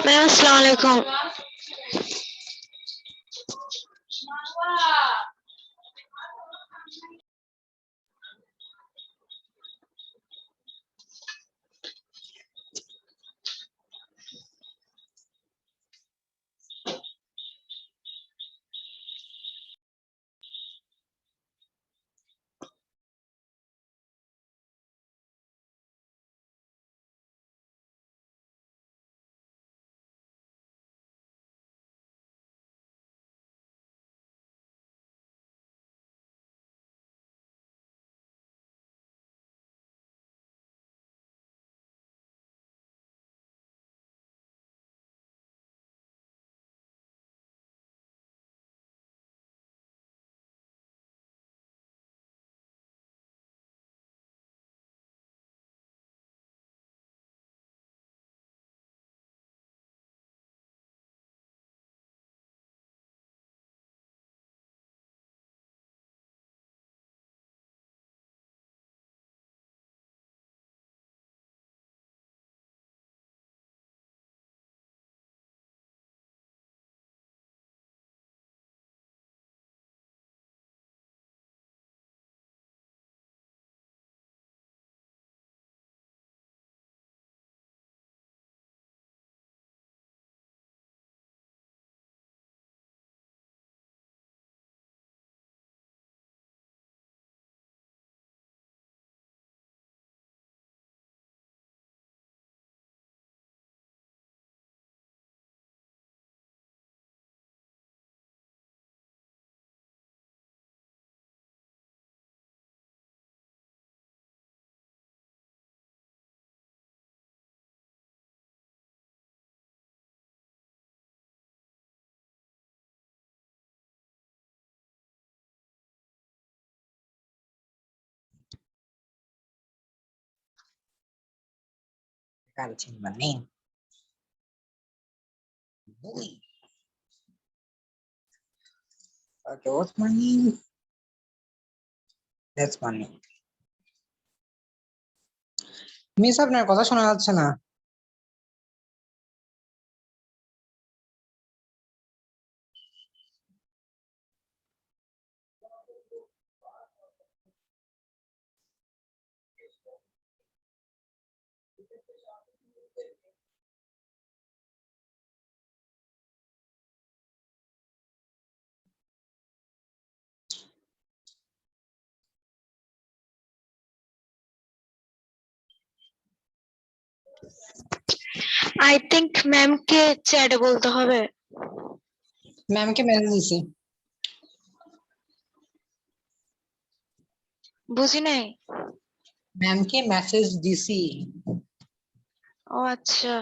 Ma'am अस्सलाम वालेकुम। Gotta change my name. Boy. Okay, what's my name? That's my name. Miss আপনার কথা শোনা যাচ্ছে না। आई थिंक मैम के चैट बोलते হবে। मैम के मैसेज দিছি। বুঝি নাই। मैम के मैसेज দিছি। ও আচ্ছা।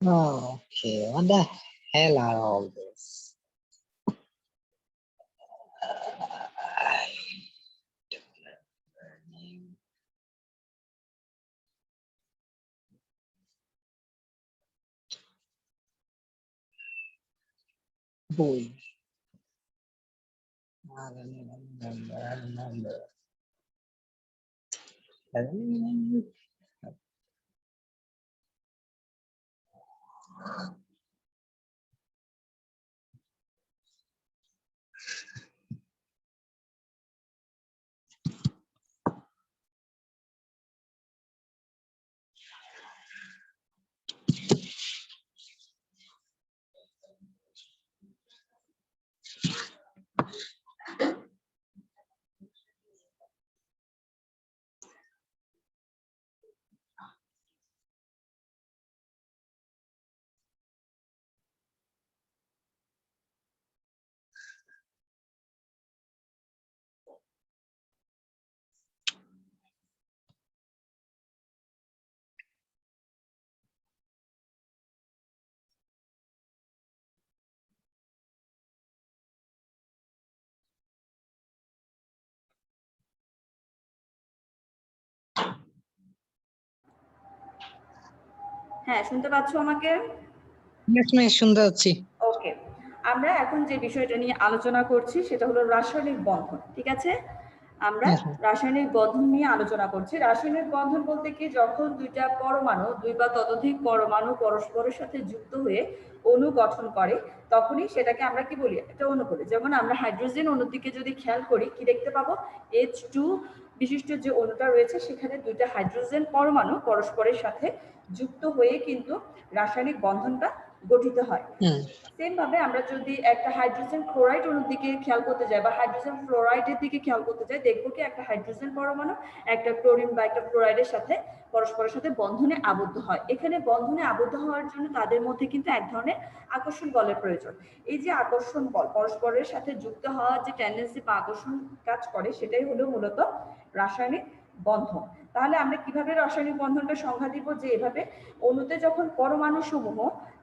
Okay, what the hell are all this? Boy. I remember. হ্যাঁ, শুনতে পাচ্ছো আমাকে? Yes, miss, শুনতে পাচ্ছি। ওকে, আমরা এখন যে বিষয়টা নিয়ে আলোচনা করছি সেটা হলো রাসায়নিক বন্ধন। ঠিক আছে, আমরা Yes, ma'am. রাসায়নিক বন্ধন নিয়ে আলোচনা করছি। রাসায়নিক বন্ধন বলতে কি, যখন দুইটা পরমাণু, দুই বা ততোধিক পরমাণু পরস্পরের সাথে যুক্ত হয়ে অণু গঠন করে, তখনই সেটাকে আমরা কি বলি, একটা অণু বলি। যেমন আমরা হাইড্রোজেন অণুর দিকে যদি খেয়াল করি, কি দেখতে পাবো, H2 বিশিষ্ট যে অণুটা রয়েছে সেখানে দুইটা হাইড্রোজেন পরমাণু পরস্পরের সাথে যুক্ত হয়ে কিন্তু রাসায়নিক বন্ধনটা গঠিত হয়। সেম ভাবে আমরা যদি একটা হাইড্রোজেন ক্লোরাইড অণুর দিকে খেয়াল করতে যাই বা হাইড্রোজেন ফ্লোরাইডের দিকে খেয়াল করতে যাই, দেখবো কি একটা হাইড্রোজেন পরমাণু একটা ক্লোরিন বা একটা ফ্লোরাইডের সাথে পরস্পরের সাথে বন্ধনে আবদ্ধ হয়। এখানে বন্ধনে আবদ্ধ হওয়ার জন্য তাদের মধ্যে কিন্তু এক ধরনের আকর্ষণ বলের প্রয়োজন। এই যে আকর্ষণ বল, পরস্পরের সাথে যুক্ত হওয়ার যে টেন্ডেন্সি বা আকর্ষণ কাজ করে, সেটাই হলো মূলত রাসায়নিক বন্ধন। তাহলে আমরা কিভাবে রাসায়নিক বন্ধনটা সংজ্ঞা দিব, যে এভাবে অণুতে যখন পরমাণু সমূহ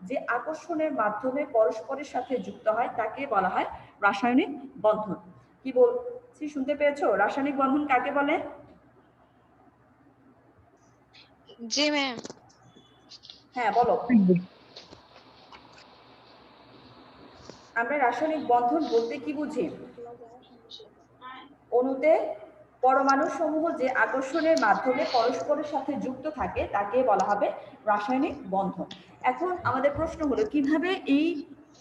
যে আকর্ষণের মাধ্যমে পরস্পরের সাথে যুক্ত হয় তাকে বলা হয় রাসায়নিক বন্ধন। কি বলছি শুনতে পেয়েছো? রাসায়নিক বন্ধন কাকে বলে? জি ম্যাম। হ্যাঁ বলো। আমরা রাসায়নিক বন্ধন বলতে কি বুঝি? অণুতে পরমাণু সমূহ যে আকর্ষণের মাধ্যমে পরস্পরের সাথে যুক্ত থাকে তাকে বলা হবে রাসায়নিক বন্ধন। এখন আমাদের প্রশ্ন হলো, কিভাবে এই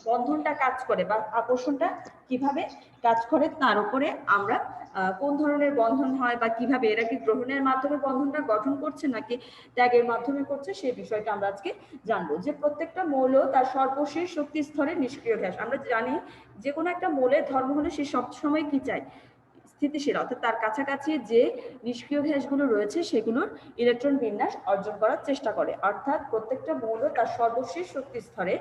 বন্ধনটা কাজ করে বা আকর্ষণটা কিভাবে কাজ করে, তার উপরে আমরা কোন ধরনের বন্ধন হয় বা কিভাবে এরা কি গ্রহণের মাধ্যমে বন্ধনটা গঠন করছে নাকি ত্যাগের মাধ্যমে করছে, সেই বিষয়টা আমরা আজকে জানবো। যে প্রত্যেকটা মৌল তার সর্বশেষ শক্তি স্তরের নিষ্ক্রিয় গ্যাস। আমরা জানি যে কোনো একটা মৌলের ধর্ম হলে সে সবসময় কি চায়, স্থিতিশীল, অর্থাৎ তার কাছাকাছি যে নিষ্ক্রিয় গ্যাসগুলো রয়েছে সেগুলোর ইলেকট্রন বিন্যাস অর্জন করার চেষ্টা করে। অর্থাৎ প্রত্যেকটা মৌল তার সর্বশেষ শক্তি স্তরে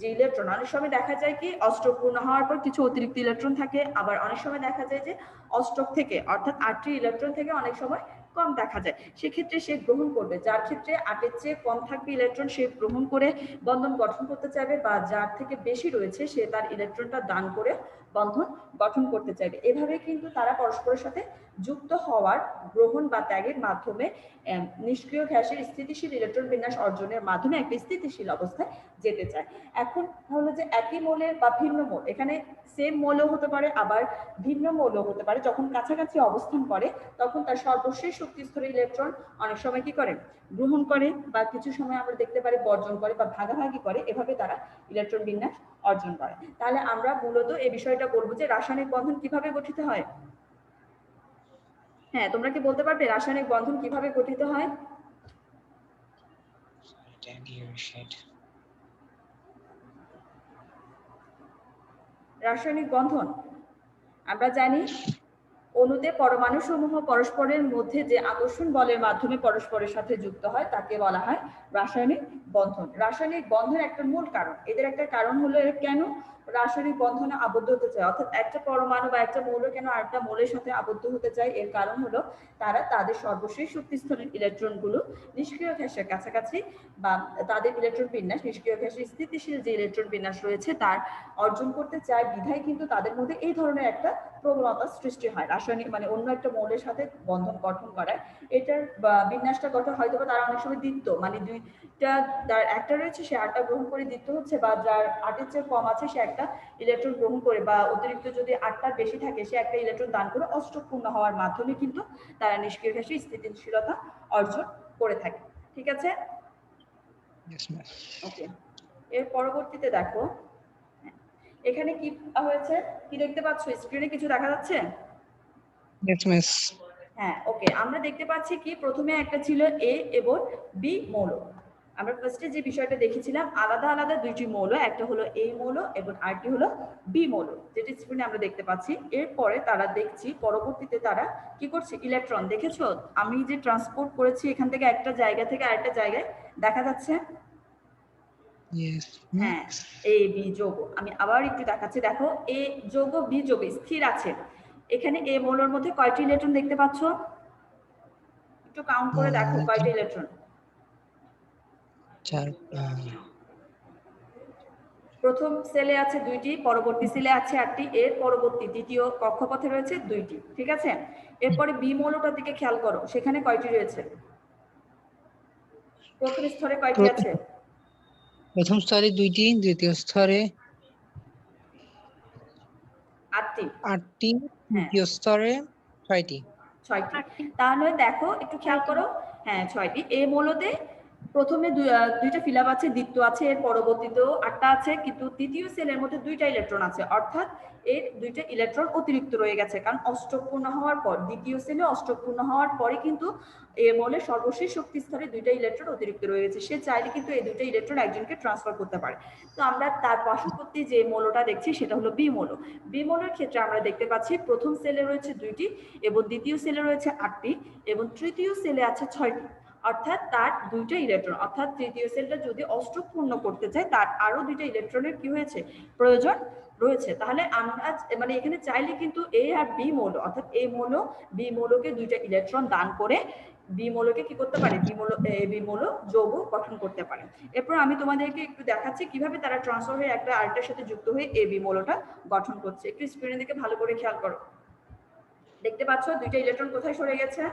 যে ইলেকট্রন, অনেক সময় দেখা যায় কি অষ্টক পূর্ণ হওয়ার পর কিছু অতিরিক্ত ইলেকট্রন থাকে, আবার অনেক সময় দেখা যায় যে অষ্টক থেকে অর্থাৎ 8টি ইলেকট্রন থেকে অনেক সময় কম দেখা যায়, সেক্ষেত্রে সে গ্রহণ করবে। যার ক্ষেত্রে 8-এর চেয়ে কম থাকবে ইলেকট্রন সে গ্রহণ করে বন্ধন গঠন করতে চাইবে, বা যার থেকে বেশি রয়েছে সে তার ইলেকট্রনটা দান করে বন্ধন গঠন করতে চাইবে। এভাবে কিন্তু তারা পরস্পরের সাথে যুক্ত হওয়ার, গ্রহণ বা ত্যাগের মাধ্যমে নিষ্ক্রিয় গ্যাসের স্থিতিশীল ইলেকট্রন বিন্যাস অর্জনের মাধ্যমে একটা স্থিতিশীল অবস্থায় যেতে চায়। এখন হলো যে একই মৌলের বা ভিন্ন মৌল, এখানে সেম মৌলও হতে পারে আবার ভিন্ন মৌলও হতে পারে, যখন কাছাকাছি অবস্থান করে তখন তার সর্বশেষ শক্তি স্তরের ইলেকট্রন অনেক সময় কি করে, গ্রহণ করে, বা কিছু সময় আমরা দেখতে পারি বর্জন করে বা ভাগাভাগি করে, এভাবে তারা ইলেকট্রন বিন্যাস অর্জন করে। তাহলে আমরা মূলত এই বিষয়টা বলবো যে রাসায়নিক বন্ধন কিভাবে গঠিত হয়। হ্যাঁ, তোমরা কি বলতে পারবে রাসায়নিক বন্ধন কিভাবে গঠিত হয়? রাসায়নিক বন্ধন আমরা জানি অণুতে পরমাণু সমূহ পরস্পরের মধ্যে যে আকর্ষণ বলের মাধ্যমে পরস্পরের সাথে যুক্ত হয় তাকে বলা হয় রাসায়নিক বন্ধন। রাসায়নিক বন্ধনের একটা মূল কারণ, এদের একটা কারণ হলো এর কেন রাসায়নিক বন্ধনে আবদ্ধ হতে চায়, অর্থাৎ একটা পরমাণু বা একটা মৌল কেন আরেকটা মৌলের সাথে আবদ্ধ হতে চায়, এর কারণ হলো তারা তাদের সর্বশেষ শক্তি স্তরের ইলেকট্রনগুলো নিষ্ক্রিয় গ্যাসের কাছাকাছি, বা তাদের ইলেকট্রন বিন্যাস নিষ্ক্রিয় গ্যাসের স্থিতিশীল যে ইলেকট্রন বিন্যাস রয়েছে তার অর্জন করতে চায়। বিধায় কিন্তু তাদের মধ্যে এই ধরনের একটা প্রবণতা সৃষ্টি হয়, রাসায়নিক মানে অন্য একটা মৌলের সাথে বন্ধন গঠন করায়। এটার বিন্যাসটা গঠন হয়তো তারা অনেক সময় দ্বিত্ব, মানে দুইটা, যার একটা রয়েছে সে আটটা গ্রহণ করে দ্বিত্ব হচ্ছে, বা যার 8-এর চেয়ে কম আছে সে একটা ইলেকট্রন গ্রহণ করে, বা অতিরিক্ত যদি 8টার বেশি থাকে সে একটা ইলেকট্রন দান করে অষ্টক পূর্ণ হওয়ার মাধ্যমে কিন্তু তারা নিষ্ক্রিয় গ্যাসে স্থিতিশীলতা অর্জন করে থাকে। ঠিক আছে, ওকে। এর পরবর্তীতে দেখো এখানে কি হয়েছে, কি দেখতে পাচ্ছ স্ক্রিনে, কিছু দেখা যাচ্ছে? হ্যাঁ, ওকে। আমরা দেখতে পাচ্ছি কি প্রথমে একটা ছিল এ এবং বি মৌল। আমরা ফার্স্টে যে বিষয়টা দেখেছিলাম আলাদা আলাদা দুইটি মৌল, একটা হলো এ মৌল এবং আরেকটি হলো বি মৌল, যেটা স্ক্রিনে আমরা দেখতে পাচ্ছি। এরপরে তারা দেখছি পরবর্তীতে তারা কি করছে, ইলেকট্রন দেখেছো আমি যে ট্রান্সপোর্ট করেছি এখান থেকে একটা জায়গা থেকে আরেকটা জায়গায়, দেখা যাচ্ছে? হ্যাঁ, এ বি যৌগ। আমি আবার একটু দেখাচ্ছি, দেখো এ যৌগ বি যৌগ স্থির আছে। এখানে এ মৌলের মধ্যে কয়টি ইলেকট্রন দেখতে পাচ্ছ, একটু কাউন্ট করে দেখো কয়টি ইলেকট্রন। প্রথম সেলে আছে 2টি, পরবর্তী সেলে আছে 8টি, এর পরবর্তী দ্বিতীয় কক্ষপথে রয়েছে 2টি। ঠিক আছে, এরপরে বি মৌলটার দিকে খেয়াল করো, সেখানে কয়টি রয়েছে? প্রথম স্তরে কয়টি আছে? প্রথম স্তরে 2টি, দ্বিতীয় স্তরে 8টি। 8টি, হ্যাঁ, তৃতীয় স্তরে 6টি। 6টি। তাহলে দেখো একটু খেয়াল করো, হ্যাঁ 6টি। এই মৌলতে প্রথমে দুইটা ফিলাপ আছে, দ্বিতীয় আছে, এর পরবর্তীতেও 8টা আছে, কিন্তু তৃতীয় সেলের মধ্যে 2টা ইলেকট্রন আছে, অর্থাৎ এর 2টা ইলেকট্রন অতিরিক্ত রয়ে গেছে, কারণ অষ্টক পূর্ণ হওয়ার পর, দ্বিতীয় সেলে অষ্টক পূর্ণ হওয়ার পরে কিন্তু এই মৌলের সর্বশেষ শক্তি স্তরে 2টা ইলেকট্রন অতিরিক্ত রয়ে গেছে। সে চাইলে কিন্তু এই 2টা ইলেকট্রন একজনকে ট্রান্সফার করতে পারে। তো আমরা তার পার্শ্ববর্তী যে মৌলটা দেখছি সেটা হলো বি মৌল। বি মৌলের ক্ষেত্রে আমরা দেখতে পাচ্ছি প্রথম সেলে রয়েছে 2টি, এবং দ্বিতীয় সেলে রয়েছে 8টি, এবং তৃতীয় সেলে আছে 6টি, অর্থাৎ তার 2টা ইলেকট্রন, অর্থাৎ তৃতীয় সেলটা যদি অষ্টক পূর্ণ করতে চায় তার আরো 2টা ইলেকট্রনের কি হয়েছে, প্রয়োজন রয়েছে। তাহলে আমরা মানে এখানে চাইলে কিন্তু এ আর বি মৌল, অর্থাৎ এ মৌল বি মৌলকে 2টা ইলেকট্রন দান করে বি মৌলকে কি করতে পারে, বি মৌল যৌগ গঠন করতে পারে। এরপর আমি তোমাদেরকে একটু দেখাচ্ছি কিভাবে তারা ট্রান্সফার হয়ে একটা আরেকটার সাথে যুক্ত হয়ে এ বি মৌলটা গঠন করছে। একটু স্ক্রিনের দিকে ভালো করে খেয়াল করো। দেখতে পাচ্ছ 2টা ইলেকট্রন কোথায় সরে গেছে?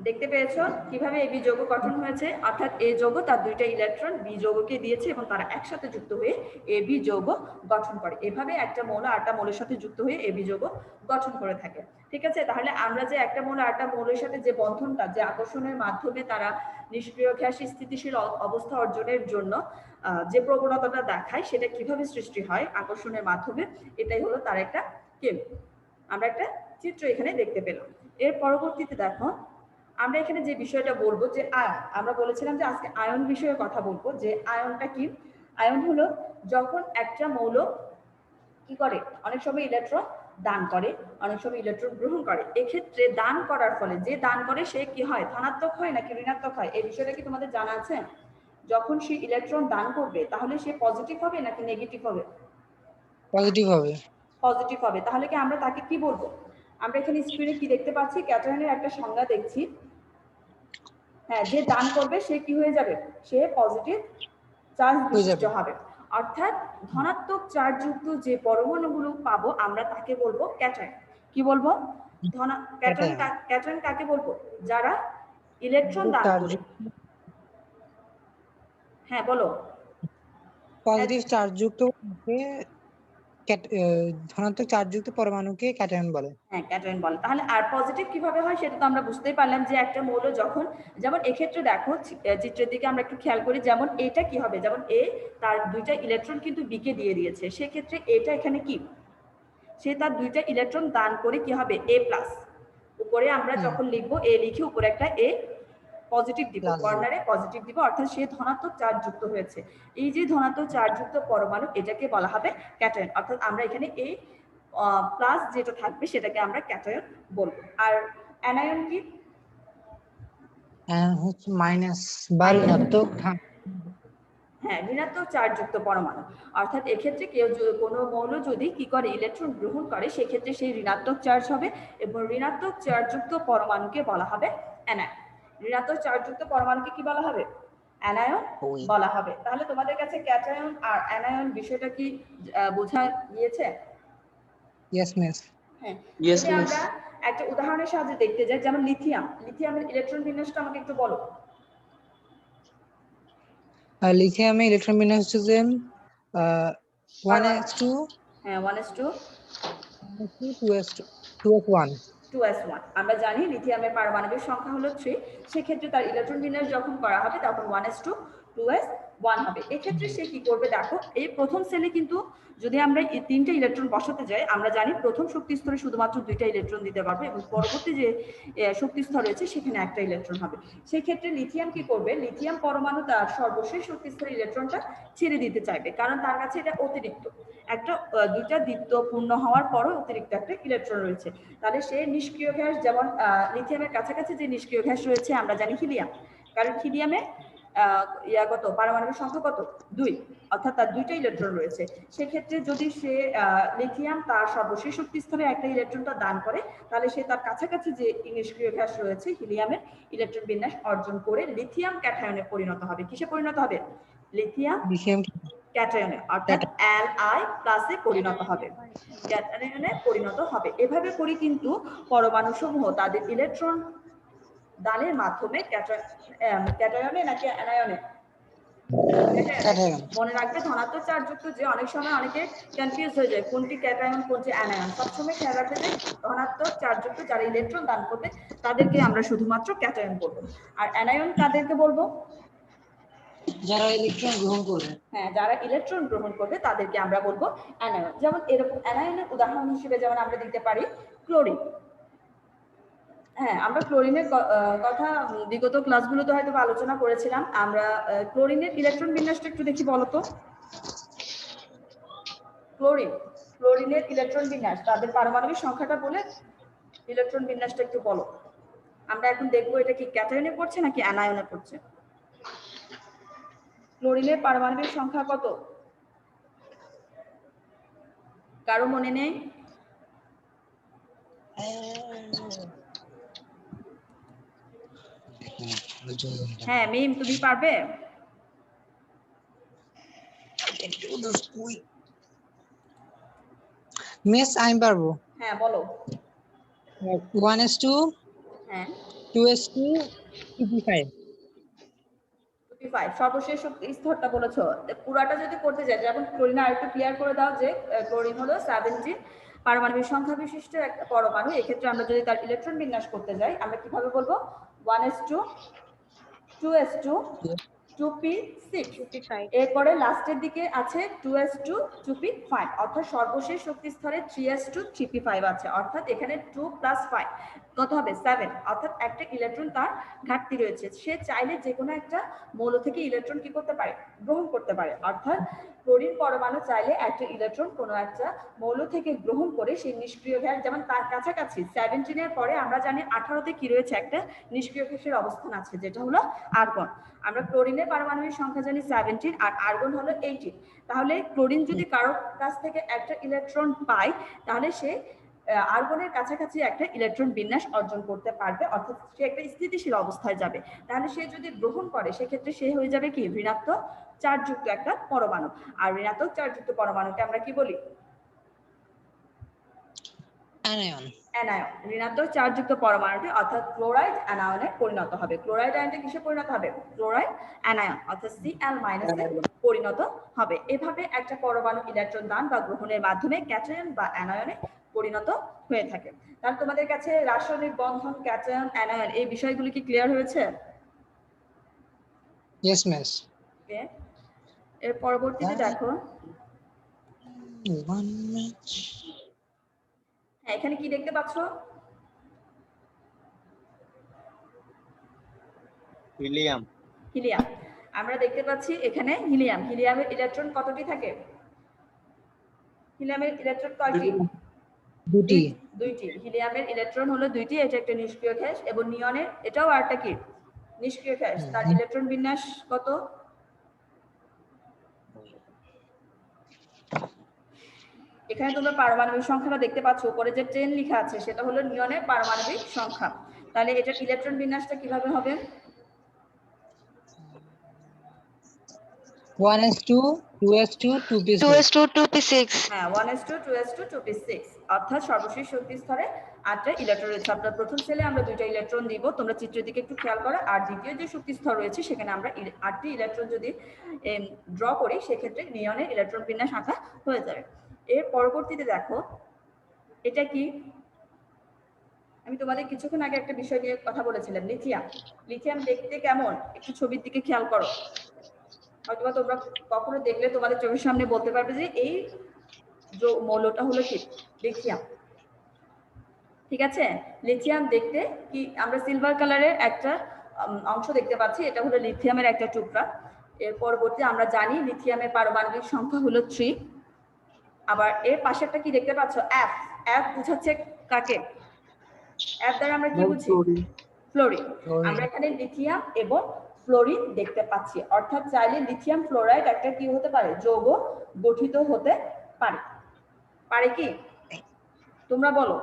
দেখতে পেয়েছো কিভাবে এবি যৌগ গঠন হয়েছে, অর্থাৎ এ যৌগ তার 2টা ইলেকট্রন বি যৌগকে দিয়েছে এবং তারা একসাথে যুক্ত হয়ে এবি যৌগ গঠন করে। এভাবে একটা মৌল আরেকটা মৌলের সাথে যুক্ত হয়ে এবি যৌগ গঠন করে থাকে। ঠিক আছে, তাহলে আমরা যে একটা মৌল আরেকটা মৌলের সাথে যে বন্ধনটা, যে আকর্ষণের মাধ্যমে তারা নিষ্ক্রিয় গ্যাস স্থিতিশীল অবস্থা অর্জনের জন্য যে প্রবণতাটা দেখায় সেটা কিভাবে সৃষ্টি হয় আকর্ষণের মাধ্যমে, এটাই হলো তার একটা স্কেল। আমরা একটা চিত্র এখানে দেখতে পেলাম। এর পরবর্তীতে দেখো আমরা এখানে যে বিষয়টা বলবো যে আয়ন, আমরা বলেছিলাম যে আজকে আয়ন বিষয়ে কথা বলবো। যে আয়নটা কি? আয়ন হলো যখন একটা মৌল কি করে, অনেক সময় ইলেকট্রন দান করে, অনেক সময় ইলেকট্রন গ্রহণ করে। এক্ষেত্রে দান করার ফলে যে দান করে সে কি হয়, ধনাত্মক হয় নাকি ঋণাত্মক হয়, এই বিষয়টা কি তোমাদের জানা আছে? যখন সে ইলেকট্রন দান করবে তাহলে সে পজিটিভ হবে নাকি নেগেটিভ হবে? পজিটিভ হবে। পজিটিভ হবে। তাহলে কি আমরা তাকে কি বলবো? আমরা এখানে স্ক্রিনে কি দেখতে পাচ্ছি, ক্যাটায়নের একটা সংজ্ঞা দেখছি। হ্যাঁ, যে দান করবে সে কি হয়ে যাবে, সে পজিটিভ চার্জ বিশিষ্ট হবে। অর্থাৎ ধনাত্মক চার্জযুক্ত যে পরমাণুগুলো পাবো আমরা তাকে বলবো ক্যাটায়ন। কি বলবো? ক্যাটায়ন কাকে বলবো? যারা ইলেকট্রন দান করে। হ্যাঁ বলো। পজিটিভ চার্জযুক্ত ধনাত্মক চার্জযুক্ত পরমাণুকে ক্যাটায়ন বলে। হ্যাঁ, ক্যাটায়ন বলে। তাহলে আর পজিটিভ কিভাবে হয় সেটা তো আমরা বুঝতেই পারলাম, যে একটা মৌল যখন, যেমন এক্ষেত্রে দেখো চিত্রের দিকে আমরা একটু খেয়াল করি, যেমন এটা কি হবে, যেমন এ তার 2টা ইলেকট্রন কিন্তু বি কে দিয়ে দিয়েছে, সেক্ষেত্রে এটা এখানে কি, সে তার 2টা ইলেকট্রন দান করে কি হবে, এ প্লাস। উপরে আমরা যখন লিখবো এ লিখে উপরে একটা এ পজিটিভ দিব, কর্নারে পজিটিভ দিব, অর্থাৎ সে ধনাত্মক চার্জ যুক্ত হয়েছে। এই যে ধনাত্মক চার্জ যুক্ত পরমাণু এটাকে বলা হবে ক্যাটায়ন, অর্থাৎ আমরা এখানে এই প্লাস যেটা থাকবে সেটাকে আমরা ক্যাটায়ন বলবো। আর অ্যানায়ন কি? হচ্ছে মাইনাস বা ঋণাত্মক। হ্যাঁ, ঋণাত্মক চার্জ যুক্ত পরমাণু। অর্থাৎ এক্ষেত্রে কোনো মৌল যদি কি করে, ইলেকট্রন গ্রহণ করে, সেক্ষেত্রে সেই ঋণাত্মক চার্জ হবে এবং ঋণাত্মক চার্জ যুক্ত পরমাণুকে বলা হবে অ্যানায়ন। ঋণাত্মক চার্জ যুক্ত পরমাণুকে কি বলা হবে? অ্যানায়ন বলা হবে। তাহলে তোমাদের কাছে ক্যাটায়ন আর অ্যানায়ন বিষয়টা কি বোঝা গিয়েছে? Yes miss. হ্যাঁ, যদি আমরা একটা উদাহরণের সাহায্যে দেখতে যাই, যেমন লিথিয়ামের ইলেকট্রন বিন্যাসটা আমাকে একটু বলো। লিথিয়ামে ইলেকট্রন বিন্যাস হচ্ছে যে 1s2, হ্যাঁ 1s2, 2s1। আমরা জানি লিথিয়ামের পারমাণবিক সংখ্যা হলো 3, সেক্ষেত্রে তার ইলেকট্রন বিন্যাস যখন করা হবে তখন 1s2, 2s1 হবে। এক্ষেত্রে সে কি করবে দেখো, এই প্রথম সেলে কিন্তু যদি আমরা এই 3টে ইলেকট্রন বসাতে যাই, আমরা জানি প্রথম শক্তি স্তরে শুধুমাত্র 2টা ইলেকট্রন দিতে পারবে এবং পরবর্তী যে শক্তি স্তর রয়েছে সেখানে একটা ইলেকট্রন হবে। সেই ক্ষেত্রে লিথিয়াম কি করবে, লিথিয়াম পরমাণু তার সর্বশেষ শক্তি স্তরে ইলেকট্রনটা ছেড়ে দিতে চাইবে, কারণ তার কাছে এটা অতিরিক্ত একটা, 2টা দ্বিত্ব পূর্ণ হওয়ার পরও অতিরিক্ত একটা ইলেকট্রন রয়েছে। তাহলে সে নিষ্ক্রিয় গ্যাস, যেমন লিথিয়ামের কাছাকাছি যে নিষ্ক্রিয় গ্যাস রয়েছে আমরা জানি হিলিয়াম, কারণ হিলিয়ামে কত পারমাণবিক সংখ্যা কত, 2, অর্থাৎ তার 2টা ইলেকট্রন রয়েছে। সেক্ষেত্রে যদি সে লিথিয়াম তার সর্বশেষ শক্তি স্তরে একটা ইলেকট্রনটা দান করে, তাহলে সে তার কাছাকাছি যে নিষ্ক্রিয় গ্যাস রয়েছে হিলিয়ামের ইলেকট্রন বিন্যাস অর্জন করে লিথিয়াম ক্যাটায়নে পরিণত হবে। কিসে পরিণত হবে? লিথিয়াম ক্যাটায়নে, অর্থাৎ Li প্লাসে পরিণত হবে, ক্যাটায়নে পরিণত হবে। এভাবে করে কিন্তু পরমাণু সমূহ তাদের ইলেকট্রন দানের মাধ্যমে ক্যাটায়নে নাকি অ্যানায়নে, মনে রাখবে ধনাত্মক চার্জযুক্ত যে অনেক সময় অনেকে কনফিউজ হয়ে যায় কোনটি ক্যাটায়ন কোনটি অ্যানায়ন। সবসময় খেয়াল রাখবে যে ধনাত্মক চার্জযুক্ত যারা ইলেকট্রন দান করবে তাদেরকে আমরা শুধুমাত্র ক্যাটায়ন বলবো, আর অ্যানায়ন কাদেরকে বলবো? যারা ইলেকট্রন গ্রহণ করবে। হ্যাঁ, যারা ইলেকট্রন গ্রহণ করবে তাদেরকে আমরা বলবো অ্যানায়ন। যেমন এরকম অ্যানায়নের উদাহরণ হিসেবে যেমন আমরা দিতে পারি ক্লোরিন। হ্যাঁ, আমরা ক্লোরিনের কথা বিগত ক্লাসগুলোতে হয়তো আলোচনা করেছিলাম। আমরা ক্লোরিনের ইলেকট্রন বিন্যাসটা একটু দেখি, বলো তো। ক্লোরিনের ইলেকট্রন বিন্যাস, তাদের পারমাণবিক সংখ্যাটা বলে ইলেকট্রন বিন্যাসটা একটু বলো। আমরা এখন দেখবো এটা কি ক্যাটায়নে পড়ছে নাকি অ্যানায়নে পড়ছে। ক্লোরিনের পারমাণবিক সংখ্যা কত? কারো মনে নেই? হ্যাঁ মিম, তুমি পারবে? মিস আমি পারবো। হ্যাঁ বলো। 1s2 হ্যাঁ 2s2 2p5 সর্বশেষ স্তরটা বলেছো, পুরাটা যদি করতে যাই, যেমন ক্লোরিন আরেকটু ক্লিয়ার করে দাও যে ক্লোরিন হলো 17 পারমাণবিক সংখ্যা বিশিষ্ট একটা পরমাণু। এক্ষেত্রে আমরা যদি তার ইলেকট্রন বিন্যাস করতে যাই আমরা কিভাবে বলবো? 1s2 2s2 2p6, এরপরে লাস্টের দিকে আছে 2s2 2p5, অর্থাৎ সর্বশেষ শক্তি স্তরে 3s2 3p5 আছে, অর্থাৎ এখানে 2 + 5 কত হবে? 7, অর্থাৎ একটা ইলেকট্রন তার ঘাটতি রয়েছে। সে চাইলে যে কোনো একটা মৌল থেকে ইলেকট্রন কি করতে পারে? গ্রহণ করতে পারে। অর্থাৎ ক্লোরিন পরমাণু চাইলে একটা ইলেকট্রন কোনো একটা মৌল থেকে গ্রহণ করে সেই নিষ্ক্রিয় গ্যাস, যেমন তার কাছাকাছি 17 এর পরে আমরা জানি 18তে কি রয়েছে? একটা নিষ্ক্রিয় গ্যাসের অবস্থান আছে, যেটা হলো আর্গন। আমরা ক্লোরিনের পারমাণবিক সংখ্যা জানি 17 আর আর্গন হলো 18। তাহলে ক্লোরিন যদি কারো কাছ থেকে একটা ইলেকট্রন পায় তাহলে সে আর্গনের কাছাকাছি একটা ইলেকট্রন বিন্যাস অর্জন করতে পারবে, অর্থাৎ সে একটা স্থিতিশীল অবস্থায় যাবে। তাহলে সে যদি গ্রহণ করে সেক্ষেত্রে সে হয়ে যাবে কি? ঋণাত্মক চার্জযুক্ত একটা পরমাণু। আর ঋণাত্মক চার্জযুক্ত পরমাণুকে আমরা কি বলি? অ্যানায়ন। ঋণাত্মক চার্জযুক্ত পরমাণুটি অর্থাৎ ক্লোরাইড অ্যানায়নে পরিণত হবে। ক্লোরাইড আয়নটি কিসে পরিণত হবে? ক্লোরাইড অ্যানায়ন অর্থাৎ Cl- এ পরিণত হবে। এভাবে একটা পরমাণু ইলেকট্রন দান বা গ্রহণের মাধ্যমে ক্যাটায়ন বা অ্যানায়নে পরিণত হয়ে থাকে। তাহলে তোমাদের কাছে রাসায়নিক বন্ধন, ক্যাটায়ন, অ্যানায়ন এই বিষয়গুলি কি ক্লিয়ার হয়েছে? Yes miss. এর পরবর্তীতে দেখো, হ্যাঁ এখানে কি দেখতে পাচ্ছ? হিলিয়াম। আমরা দেখতে পাচ্ছি এখানে হিলিয়াম। হিলিয়ামের ইলেকট্রন কতটি থাকে? হিলিয়ামের ইলেকট্রন কয়টি? দুইটি। হিলিয়ামের ইলেকট্রন হলো দুইটি। এটা একটা নিষ্ক্রিয় গ্যাস। এবং নিয়নের এটাও আরেকটা কি? নিষ্ক্রিয় গ্যাস। তার ইলেকট্রন বিন্যাস কত? এখানে তোমরা পারমাণবিক সংখ্যাটা দেখতে পাচ্ছ, উপরে যে 10 লেখা আছে সেটা হলো নিয়নের পারমাণবিক সংখ্যা। তাহলে এটার ইলেকট্রন বিন্যাসটা কিভাবে হবে? 1s2 2s2 2p6 2s2 2p6 হ্যাঁ 1s2 2s2 2p6, অর্থাৎ সর্বশেষ শক্তি স্তরে 8টা ইলেকট্রন রয়েছে। আপনার প্রথম সেলে আমরা 2টা ইলেকট্রন দিব, তোমরা চিত্রের দিকে একটু খেয়াল করো। আর দ্বিতীয় যে শক্তি স্তর রয়েছে সেখানে আমরা 8টি ইলেকট্রন যদি ড্র করি সেক্ষেত্রে নিয়নের ইলেকট্রন বিন্যাস আঁকা হয়ে যাবে। এর পরবর্তীতে দেখো এটা কি? আমি তোমাদের কিছুক্ষণ আগে একটা বিষয় নিয়ে কথা বলেছিলাম, লিথিয়াম দেখতে কেমন? একটু ছবির দিকে খেয়াল করো। হয়তো তোমরা কখনো দেখলে তোমাদের চোখের সামনে বলতে পারবে যে এই মৌলটা হলো কি? লিথিয়াম। ঠিক আছে, লিথিয়াম দেখতে কি? আমরা সিলভার কালারের একটা অংশ দেখতে পাচ্ছি, এটা হলো লিথিয়ামের একটা টুকরা। এর পরবর্তী আমরা জানি লিথিয়ামের পারমাণবিক সংখ্যা হলো 3। আবার এর পাশে একটা কি দেখতে পাচ্ছ? এফ বোঝাচ্ছে কাকে? এফ দ্বারা আমরা কি বুঝি? ফ্লোরিন। আমরা এখানে লিথিয়াম এবং ফ্লোরিন দেখতে পাচ্ছি, অর্থাৎ চাইলে লিথিয়াম ফ্লোরাইড একটা কি হতে পারে? যৌগ গঠিত হতে পারে কি? তোমরা বলো।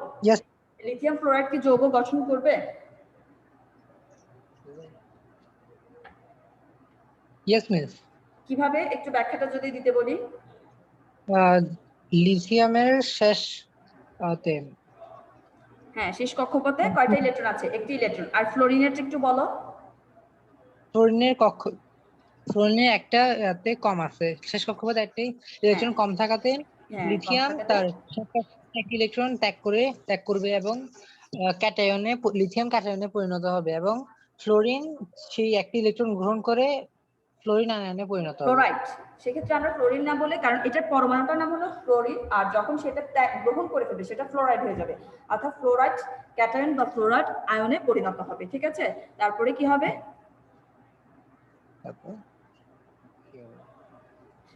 লিথিয়াম ফ্লোরাইড কি যৌগ গঠন করবে? Yes miss. কিভাবে একটু ব্যাখ্যাটা যদি দিতে বলি? লিথিয়ামের শেষ তে হ্যাঁ, শেষ কক্ষপথে কয়টা ইলেকট্রন আছে? একটি ইলেকট্রন। আর ফ্লোরিনের একটু বলো। ফ্লোরিনের একটা তে কম আছে, শেষ কক্ষপথে একটি ইলেকট্রন কম থাকাতে হ্যাঁ, কম লিথিয়াম থাকাতে তার একটি ইলেকট্রন ত্যাগ করবে এবং লিথিয়াম ক্যাটায়নে পরিণত হবে, এবং ফ্লোরিন সেই একটি ইলেকট্রন গ্রহণ করে ফ্লোরিন আয়নে পরিণত হবে। ফ্লোরাইড, সেক্ষেত্রে আমরা ফ্লোরিন না বলে, কারণ এটার পরমাণুটার নাম হলো ফ্লোরিন, আর যখন সেটা গ্রহণ করে ফেলবে সেটা ফ্লোরাইড হয়ে যাবে, অর্থাৎ ফ্লোরাইড ক্যাটায়ন বা ফ্লোরাইড আয়নে পরিণত হবে। ঠিক আছে, তারপরে কি হবে? তারপর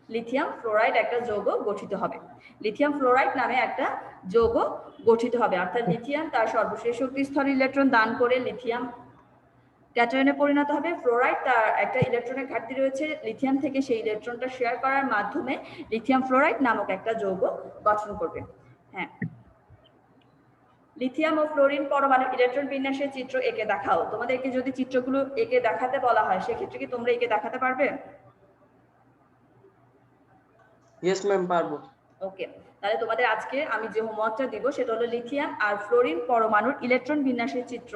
লিথিয়াম ফ্লোরাইড একটা যৌগ গঠিত হবে। লিথিয়াম ফ্লোরাইড নামে একটা যৌগ গঠিত হবে, অর্থাৎ লিথিয়াম তার সর্বশেষ শক্তি স্তরে ইলেকট্রন দান করে লিথিয়াম ক্যাটায়নে পরিণত হবে। ফ্লোরাইড তার একটা ইলেকট্রনের ঘাটতি রয়েছে, লিথিয়াম থেকে সেই ইলেকট্রনটা শেয়ার করার মাধ্যমে লিথিয়াম ফ্লোরাইড নামক একটা যৌগ গঠন করবে। হ্যাঁ, লিথিয়াম ও ফ্লোরিন পরমাণু ইলেকট্রন বিন্যাসের চিত্র এঁকে দেখাও। তোমাদেরকে যদি চিত্রগুলো এঁকে দেখাতে বলা হয়, সেক্ষেত্রে কি তোমরা এঁকে দেখাতে পারবে? ইয়েস ম্যাম, পারবো। ওকে, তাহলে তোমাদের আজকে আমি যে হোমওয়ার্কটা দিব সেটা হলো লিথিয়াম আর ফ্লোরিন পরমাণুর ইলেকট্রন বিন্যাসের চিত্র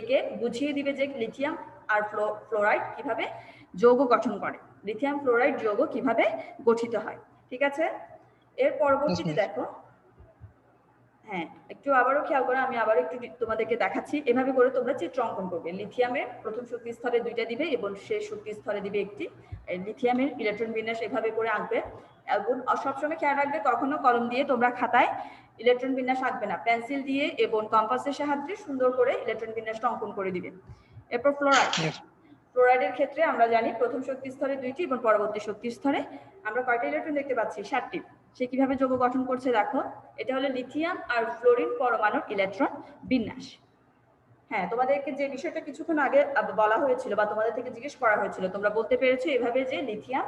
একে বুঝিয়ে দিবে যে লিথিয়াম আর ফ্লোরাইড কিভাবে যৌগ গঠন করে, লিথিয়াম ফ্লোরাইড যৌগ কিভাবে গঠিত হয়। ঠিক আছে, এর পরবর্তীতে দেখো, হ্যাঁ একটু আবারও খেয়াল করো, আমি আবার একটু তোমাদেরকে দেখাচ্ছি। এভাবে করে তোমরা চিত্র অঙ্কন করবে। লিথিয়ামের প্রথম শক্তি স্তরে দুইটা দিবে এবং শেষ শক্তি স্তরে দিবে একটি। লিথিয়ামের ইলেকট্রন বিন্যাস এভাবে করে আঁকবে এবং সবসময় খেয়াল রাখবে কখনো কলম দিয়ে তোমরা খাতায় ইলেকট্রন বিন্যাস আঁকবে না, পেন্সিল দিয়ে এবং কম্পাসের সাহায্যে সুন্দর করে ইলেকট্রন বিন্যাসটা অঙ্কন করে দিবে। এরপর ফ্লোরাইড, ফ্লোরাইডের ক্ষেত্রে আমরা জানি প্রথম শক্তি স্তরে দুইটি এবং পরবর্তী শক্তি স্তরে আমরা কয়টা ইলেকট্রন দেখতে পাচ্ছি? 7টি। সে কিভাবে যৌগ গঠন করছে দেখো, এটা হলো লিথিয়াম আর ফ্লোরিন পরমাণুর ইলেকট্রন বিন্যাস। হ্যাঁ, তোমাদেরকে যে বিষয়টা কিছুক্ষণ আগে বলা হয়েছিল বা তোমাদের থেকে জিজ্ঞেস করা হয়েছিল, তোমরা বলতে পেরেছো এভাবে যে লিথিয়াম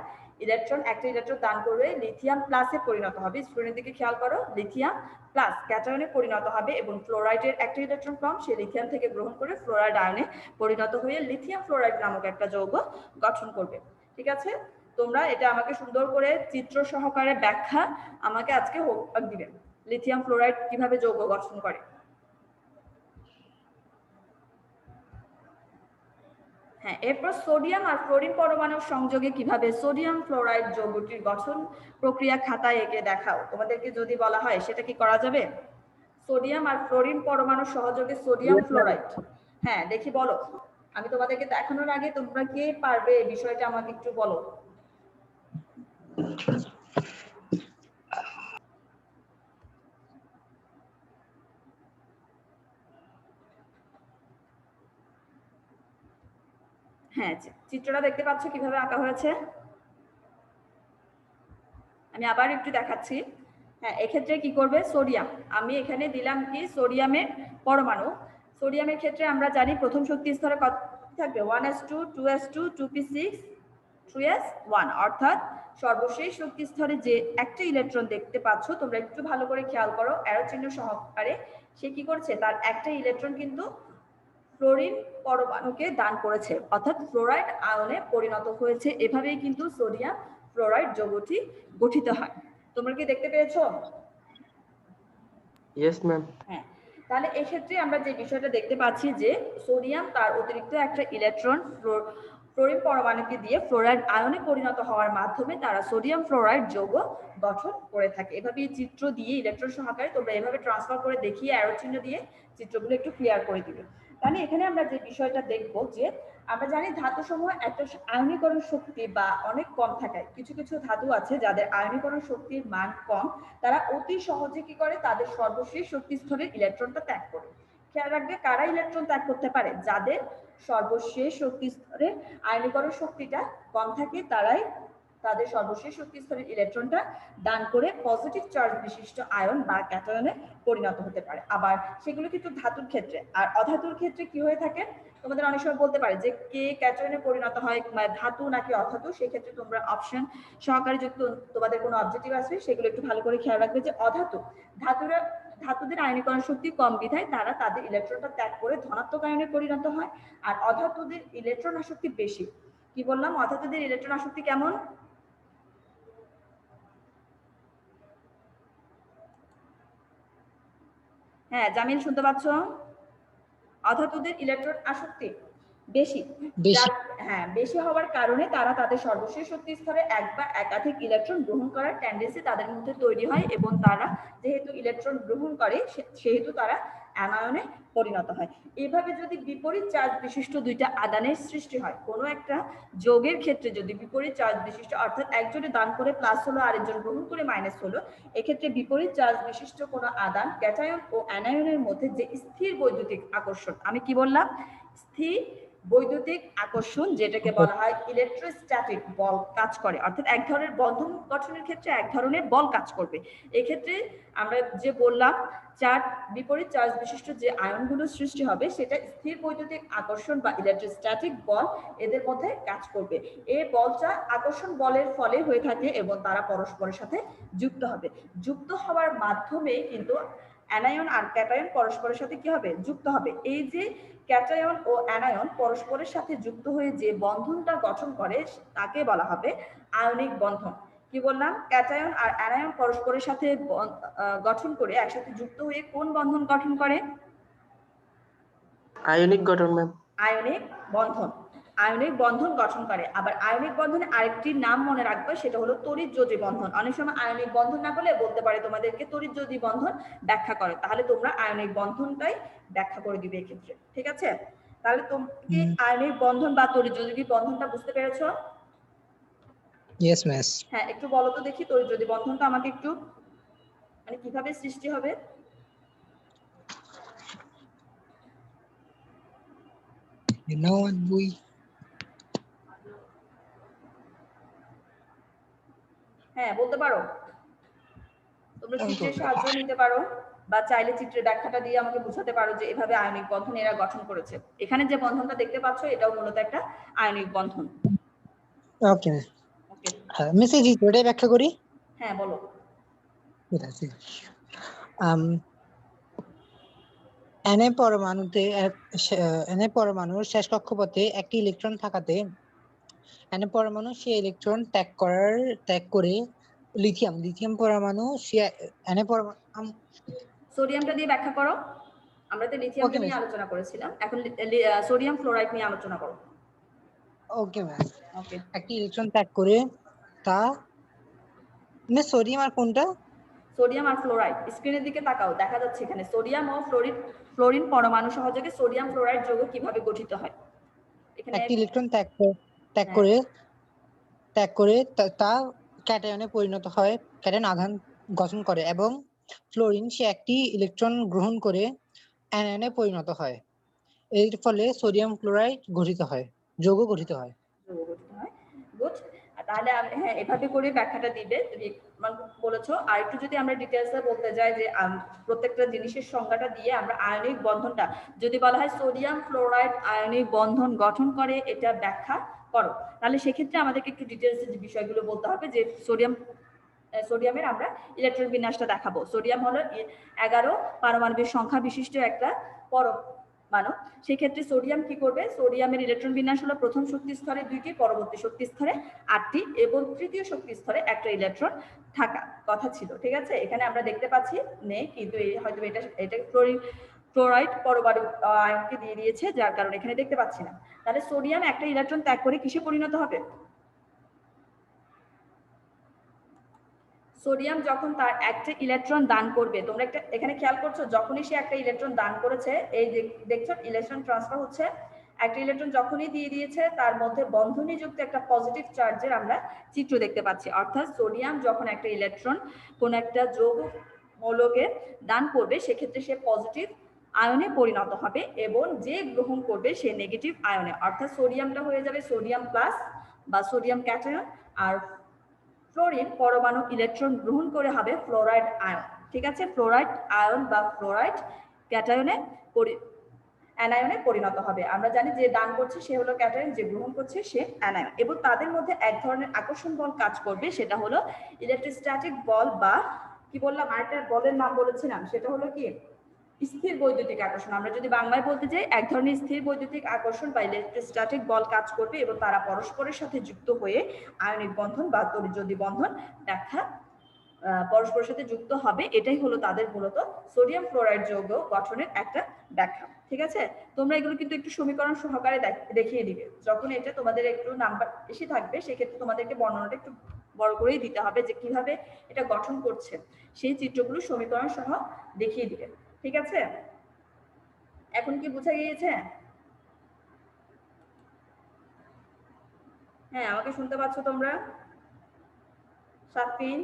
একটা ইলেকট্রন দান করবে, লিথিয়াম প্লাসে পরিণত হবে। স্টুডেন্ট দিকে খেয়াল করো, লিথিয়াম প্লাস ক্যাটায়নে পরিণত হবে এবং ফ্লোরাইডের একটা ইলেকট্রন কম, সে লিথিয়াম থেকে গ্রহণ করে ফ্লোরাইড আয়নে পরিণত হয়ে লিথিয়াম ফ্লোরাইড নামক একটা যৌগ গঠন করবে। ঠিক আছে, তোমরা এটা আমাকে সুন্দর করে চিত্র সহকারে ব্যাখ্যা আমাকে আজকে হোমওয়ার্ক দিবেন, লিথিয়াম ফ্লোরাইড কিভাবে যৌগ গঠন করে। হ্যাঁ, এরপর সোডিয়াম আর ফ্লোরিন পরমাণুর সংযোগে কিভাবে সোডিয়াম ফ্লোরাইড যৌগটির গঠন প্রক্রিয়া খাতায় এঁকে দেখাও। তোমাদেরকে যদি বলা হয় সেটা কি করা যাবে? সোডিয়াম আর ফ্লোরিন পরমাণুর সহযোগে সোডিয়াম ফ্লোরাইড। হ্যাঁ, দেখি বলো, আমি তোমাদেরকে দেখানোর আগে তোমরা কে পারবে এই বিষয়টা আমাকে একটু বলো। হ্যাঁ, চিত্রটা দেখতে পাচ্ছ কিভাবে আঁকা হয়েছে? আমি আবার একটু দেখাচ্ছি। হ্যাঁ, এক্ষেত্রে কি করবে? সোডিয়াম, আমি এখানে দিলাম কি সোডিয়ামের পরমাণু। সোডিয়ামের ক্ষেত্রে আমরা জানি প্রথম শক্তি স্তরে কত থাকবে? 1s2 2s2 2p6 3s1, অর্থাৎ সর্বশেষ শক্তি স্তরে যে একটা ইলেকট্রন দেখতে পাচ্ছ, তোমরা একটু ভালো করে খেয়াল করো অ্যারো চিহ্ন সহকারে, সে কি করছে? তার একটা ইলেকট্রন কিন্তু ফ্লোরিন পরমাণুকে দান করেছে, অর্থাৎ ফ্লোরাইড আয়নে পরিণত হয়েছে। এভাবেই কিন্তু সোডিয়াম ফ্লোরাইড যৌগটি গঠিত হয়। তোমরা কি দেখতে পেয়েছো? Yes ma'am. হ্যাঁ, তাহলে এই ক্ষেত্রে আমরা যে বিষয়টা দেখতে পাচ্ছি যে সোডিয়াম তার অতিরিক্ত একটা ইলেকট্রন ফ্লোরিন পরমাণুকে দিয়ে ফ্লোরাইড আয়নে পরিণত হওয়ার মাধ্যমে তারা সোডিয়াম ফ্লোরাইড যৌগ গঠন করে থাকে। এভাবে চিত্র দিয়ে ইলেকট্রন সহকারে তোমরা এভাবে ট্রান্সফার করে দেখিয়ে অ্যারো চিহ্ন দিয়ে চিত্রগুলো একটু ক্লিয়ার করে দিবে। তাহলে এখানে আমরা যে বিষয়টা দেখব যে আমরা জানি ধাতু সমূহ একটা আয়নীকরণ শক্তি বা অনেক কম থাকায় কিছু কিছু ধাতু আছে যাদের আয়নীকরণ শক্তির মান কম, তারা অতি সহজে কি করে? তাদের সর্বশেষ শক্তি স্তরের ইলেকট্রনটা ত্যাগ করে। খেয়াল রাখবে কারা ইলেকট্রন ত্যাগ করতে পারে? যাদের সর্বশেষ শক্তি স্তরে আয়নীকরণ শক্তিটা কম থাকে, তারাই তাদের সর্বশেষ শক্তি স্তরের ইলেকট্রনটা দান করে পজিটিভ চার্জ বিশিষ্ট আয়ন বা ক্যাটায়নে পরিণত হতে পারে। আবার সেগুলো কিন্তু ধাতুর ক্ষেত্রে। আর অধাতুর ক্ষেত্রে কি হয়ে থাকে? তোমাদের অনেক সময় বলতে পারে যে কে ক্যাটায়নে পরিণত হয়, ধাতু নাকি অধাতু। সেক্ষেত্রে তোমরা অপশন সহকারে যদি তোমাদের কোনো অবজেক্টিভ আসবে সেগুলো একটু ভালো করে খেয়াল রাখবে যে অধাতু। ধাতুদের আয়নীকরণ শক্তি কম বিধায় তারা তাদের ইলেকট্রনটা ত্যাগ করে ধনাত্মক আয়নে পরিণত হয়, আর অধাতুদের ইলেকট্রন আসক্তি বেশি। কি বললাম, অধাতুদের ইলেকট্রন আসক্তি কেমন? হ্যাঁ জামিল শুনতে পাচ্ছ? অধাতুদের ইলেকট্রন আসক্তি বেশি। বেশি। হ্যাঁ, বেশি হওয়ার কারণে তারা তাদের সর্বশেষ শক্তি স্তরে এক বা একাধিক ইলেকট্রন গ্রহণ করার টেন্ডেন্সি তাদের মধ্যে তৈরি হয় এবং তারা যেহেতু ইলেকট্রন গ্রহণ করে সেহেতু তারা অ্যানায়নে পরিণত হয়। এভাবে যদি বিপরীত চার্জ বিশিষ্ট দুইটা আদানের সৃষ্টি হয়, কোনো একটা যোগের ক্ষেত্রে যদি বিপরীত চার্জ বিশিষ্ট অর্থাৎ একজনে দান করে প্লাস হলো আরেকজন গ্রহণ করে মাইনাস হলো, এক্ষেত্রে বিপরীত চার্জ বিশিষ্ট কোনো আদান ক্যাটায়ন ও অ্যানায়নের মধ্যে যে স্থির বৈদ্যুতিক আকর্ষণ, আমি কি বললাম, স্থির বৈদ্যুতিক আকর্ষণ, যেটাকে বলা হয় ইলেকট্রোস্ট্যাটিক বল কাজ করে, অর্থাৎ এক ধরনের বন্ধন গঠনের ক্ষেত্রে এক ধরনের বল কাজ করবে। এক্ষেত্রে আমরা যে বললাম বিপরীত চার্জ বিশিষ্ট যে আয়নগুলো সৃষ্টি হবে সেটা স্থির বৈদ্যুতিক আকর্ষণ বা ইলেকট্রোস্ট্যাটিক বল এদের মধ্যে কাজ করবে। এই বলটা আকর্ষণ বলের ফলে হয়ে থাকে এবং তারা পরস্পরের সাথে যুক্ত হবে। যুক্ত হওয়ার মাধ্যমে কিন্তু অ্যানায়ন আর ক্যাটায়ন পরস্পরের সাথে কি হবে, যুক্ত হবে। এই যে ক্যাটায়ন ও অ্যানায়ন পরস্পরের সাথে যুক্ত হয়ে যে বন্ধনটা গঠন করে তাকে বলা হবে আয়নিক বন্ধন। কি বললাম, ক্যাটায়ন আর অ্যানায়ন পরস্পরের সাথে গঠন করে একসাথে যুক্ত হয়ে কোন বন্ধন গঠন করে? আয়নিক গঠন ম্যাম। আয়নিক বন্ধন। আয়নিক বন্ধন গঠন করে। আবার আয়নিক বন্ধনের আরেকটি নাম মনে রাখবে, সেটা হলো তড়িৎযোজী বন্ধন। অনেক সময় আয়নিক বন্ধন না বলে বলতে পারে তোমাদেরকে তড়িৎযোজী বন্ধন ব্যাখ্যা করে, তাহলে তোমরা আয়নিক বন্ধনটাই ব্যাখ্যা করে দিবে এক্ষেত্রে, ঠিক আছে? তাহলে তুমি কি আয়নিক বন্ধন বা তড়িৎযোজী বন্ধনটা বুঝতে পেরেছো? Yes miss. হ্যাঁ, একটু বলো তো দেখি তড়িৎযোজী বন্ধনটা আমাকে একটু, মানে কিভাবে সৃষ্টি হবে? You know what, boy? হ্যাঁ বলতে পারো, তোমরা চিত্রের সাহায্য নিতে পারো বা চাইলে চিত্রের ব্যাখ্যাটা দিয়ে আমাকে বুঝাতে পারো যে এভাবে আয়নিক বন্ধন এরা গঠন করেছে। এখানে যে বন্ধনটা দেখতে পাচ্ছ এটাও মূলত একটা আয়নিক বন্ধন। ওকে ওকে, মিস, এই চিত্রটাই ব্যাখ্যা করি। হ্যাঁ বলো। ঠিক আছে। Na পরমাণুতে Na পরমাণুর শেষ কক্ষপথে একটি ইলেকট্রন থাকাতে Na পরমাণু সেই ইলেকট্রন ত্যাগ করে লিথিয়াম পরমাণু Na পরমাণু। সোডিয়ামটা দিয়ে ব্যাখ্যা করো। আমরা তো লিথিয়ামটা নিয়ে আলোচনা করেছিলাম, এখন সোডিয়াম ফ্লোরাইড নিয়ে আলোচনা করো। Okay ma'am. ওকে, একটি ইলেকট্রন ত্যাগ করে তা সোডিয়াম আর কোনটা? সোডিয়াম আর ফ্লোরাইড। স্ক্রিনের দিকে তাকাও, দেখা যাচ্ছে এখানে সোডিয়াম ও ফ্লোরিন পরমাণু সহযোগে সোডিয়াম ফ্লোরাইড যৌগ কিভাবে গঠিত হয়। এখানে একটি ইলেকট্রন ত্যাগ করে তা ক্যাটায়নে পরিণত হয়, ক্যাটায়ন আধান গঠন করে এবং ফ্লোরিন সে একটি ইলেকট্রন গ্রহণ করে অ্যানায়নে পরিণত হয়। এর ফলে সোডিয়াম ক্লোরাইড যৌগ গঠিত হয়। গুড। তাহলে হ্যাঁ এভাবে করে ব্যাখ্যাটা দিবে, তুমি বলেছো। আর একটু যদি আমরা ডিটেইলসে বলতে যাই যে প্রত্যেকটা জিনিসের সংজ্ঞাটা দিয়ে আমরা আয়নিক বন্ধনটা যদি বলা হয় সোডিয়াম ফ্লোরাইড আয়নিক বন্ধন গঠন করে, এটা ব্যাখ্যা করো, তাহলে সেক্ষেত্রে আমাদেরকে একটু ডিটেইলসে যে বিষয়গুলো বলতে হবে যে সোডিয়ামের আমরা ইলেকট্রন বিন্যাসটা দেখাবো। সোডিয়াম হলো 11 পারমাণবিক সংখ্যা বিশিষ্ট একটা পরমাণু। সেক্ষেত্রে সোডিয়াম কি করবে, সোডিয়ামের ইলেকট্রন বিন্যাস হলো প্রথম শক্তি স্তরে 2টি, পরবর্তী শক্তি স্তরে 8টি এবং তৃতীয় শক্তি স্তরে একটা ইলেকট্রন থাকা কথা ছিল, ঠিক আছে? এখানে আমরা দেখতে পাচ্ছি নেই, কিন্তু হয়তো এটা ফ্লোরাইড পরমাণু আয়নকে দিয়ে দিয়েছে, যার কারণে এখানে দেখতে পাচ্ছি না। তাহলে সোডিয়াম একটা ইলেকট্রন ত্যাগ করে কিসে পরিণত হবে? সোডিয়াম যখন তার একটা ইলেকট্রন দান করবে, তোমরা এখানে খেয়াল করছো, যখনই সে একটা ইলেকট্রন দান করেছে, এই দেখছো ইলেকট্রন ট্রান্সফার হচ্ছে, একটা ইলেকট্রন যখনই দিয়ে দিয়েছে তার মধ্যে বন্ধনীযুক্ত একটা পজিটিভ চার্জের আমরা চিত্র দেখতে পাচ্ছি। অর্থাৎ সোডিয়াম যখন একটা ইলেকট্রন কোন একটা যৌগ মৌলকে দান করবে, সেক্ষেত্রে সে পজিটিভ আয়নে পরিণত হবে এবং যে গ্রহণ করবে সে নেগেটিভ আয়নে, অর্থাৎ সোডিয়ামটা হয়ে যাবে সোডিয়াম প্লাস বা সোডিয়াম ক্যাটায়ন, আর ফ্লোরিন পরমাণু ইলেকট্রন গ্রহণ করে হবে ফ্লোরাইড আয়ন, ঠিক আছে? ফ্লোরাইড আয়ন বা ফ্লোরাইড ক্যাটায়নে অ্যানায়নে পরিণত হবে। আমরা জানি যে দান করছে সে হলো ক্যাটায়ন, যে গ্রহণ করছে সে অ্যানায়ন, এবং তাদের মধ্যে এক ধরনের আকর্ষণ বল কাজ করবে, সেটা হলো ইলেকট্রোস্ট্যাটিক বল বা কি বললাম আরেকটা বলের নাম বলেছিলাম, সেটা হলো কি স্থির বৈদ্যুতিক আকর্ষণ, আমরা যদি বাংলায় বলতে যাই এক ধরনের স্থির বৈদ্যুতিক আকর্ষণ বা ইলেকট্রোস্ট্যাটিক বল কাজ করবে এবং তারা পরস্পরের সাথে যুক্ত হয়ে আয়নিক বন্ধন বা তড়িৎদ্বন্দ্বী বন্ধন ব্যাখ্যা পরস্পরের সাথে যুক্ত হবে। এটাই হলো তাদের মূলত সোডিয়াম ক্লোরাইড যৌগ গঠনের একটা ব্যাখ্যা। ঠিক আছে, তোমরা এগুলো কিন্তু একটু সমীকরণ সহকারে দেখিয়ে দিবে। যখন এটা তোমাদের একটু নাম্বার বেশি থাকবে সেক্ষেত্রে তোমাদেরকে বর্ণনাটা একটু বড় করেই দিতে হবে যে কিভাবে এটা গঠন করছে, সেই চিত্রগুলো সমীকরণ সহ দেখিয়ে দিবে। ঠিক আছে, এখন কি বোঝা গিয়েছে? হ্যাঁ, আমাকে শুনতে পাচ্ছ তোমরা? সাতদিন।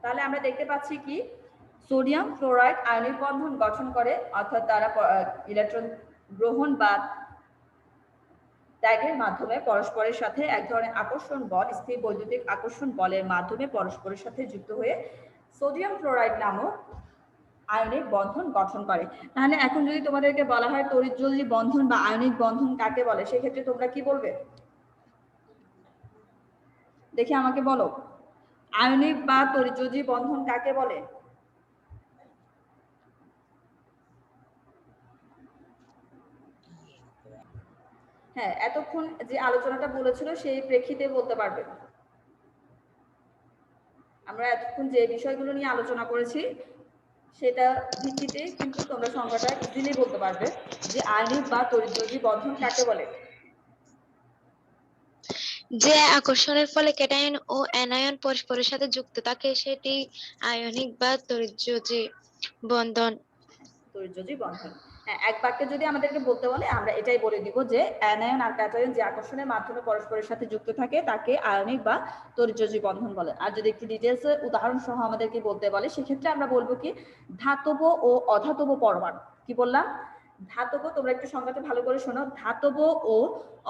তাহলে আমরা দেখতে পাচ্ছি কি সোডিয়াম ক্লোরাইড আয়নিক বন্ধন গঠন করে, অর্থাৎ তারা ইলেকট্রন গ্রহণ বা ত্যাগের মাধ্যমে পরস্পরের সাথে এক ধরনের আকর্ষণ বল, স্থির বৈদ্যুতিক আকর্ষণ বলের মাধ্যমে পরস্পরের সাথে যুক্ত হয়ে সোডিয়াম ক্লোরাইড নামক আয়নিক বন্ধন গঠন করে। তাহলে এখন যদি তোমাদেরকে বলা হয় তড়িৎদ্বন্দ্বী বন্ধন বা আয়নিক বন্ধন কাকে বলে, সেক্ষেত্রে তোমরা কি বলবে? দেখি আমাকে বলো, আয়নিক বা তড়িৎদ্বন্দ্বী বন্ধন কাকে বলে? হ্যাঁ, এতক্ষণ যে আলোচনাটা বলেছিল সেই প্রেক্ষিতে বলতে পারবে। আমরা এতক্ষণ যে বিষয়গুলো নিয়ে আলোচনা করেছি সেটা ভিত্তিতে কিন্তু তোমরা সংখ্যাটা ইজিলি বলতে পারবে যে আয়নিক বা তড়িৎদ্বন্দ্বী বন্ধন কাকে বলে। যে আকর্ষণের ফলে ক্যাটায়ন ও অ্যানায়ন পরস্পরের সাথে যুক্ত থাকে সেটি আয়নিক বা তড়িৎদ্বন্দ্বী বন্ধন। তড়িৎদ্বন্দ্বী বন্ধন, হ্যাঁ, এক বাক্যে যদি আমাদেরকে বলতে বলে আমরা এটাই বলে দিব যে অ্যানায়ন আর ক্যাটায়ন যে আকর্ষণের মাধ্যমে পরস্পরের সাথে যুক্ত থাকে তাকে আয়নিক বা তড়িৎদ্বন্দ্বী বন্ধন বলে। আর যদি একটু ডিটেলস উদাহরণ সহ আমাদেরকে বলতে বলে সেক্ষেত্রে আমরা বলবো কি ধাতব ও অধাতব পরমাণু। কি বললাম? ধাতব, তোমরা একটু সংজ্ঞাটা ভালো করে শোনো। ধাতব ও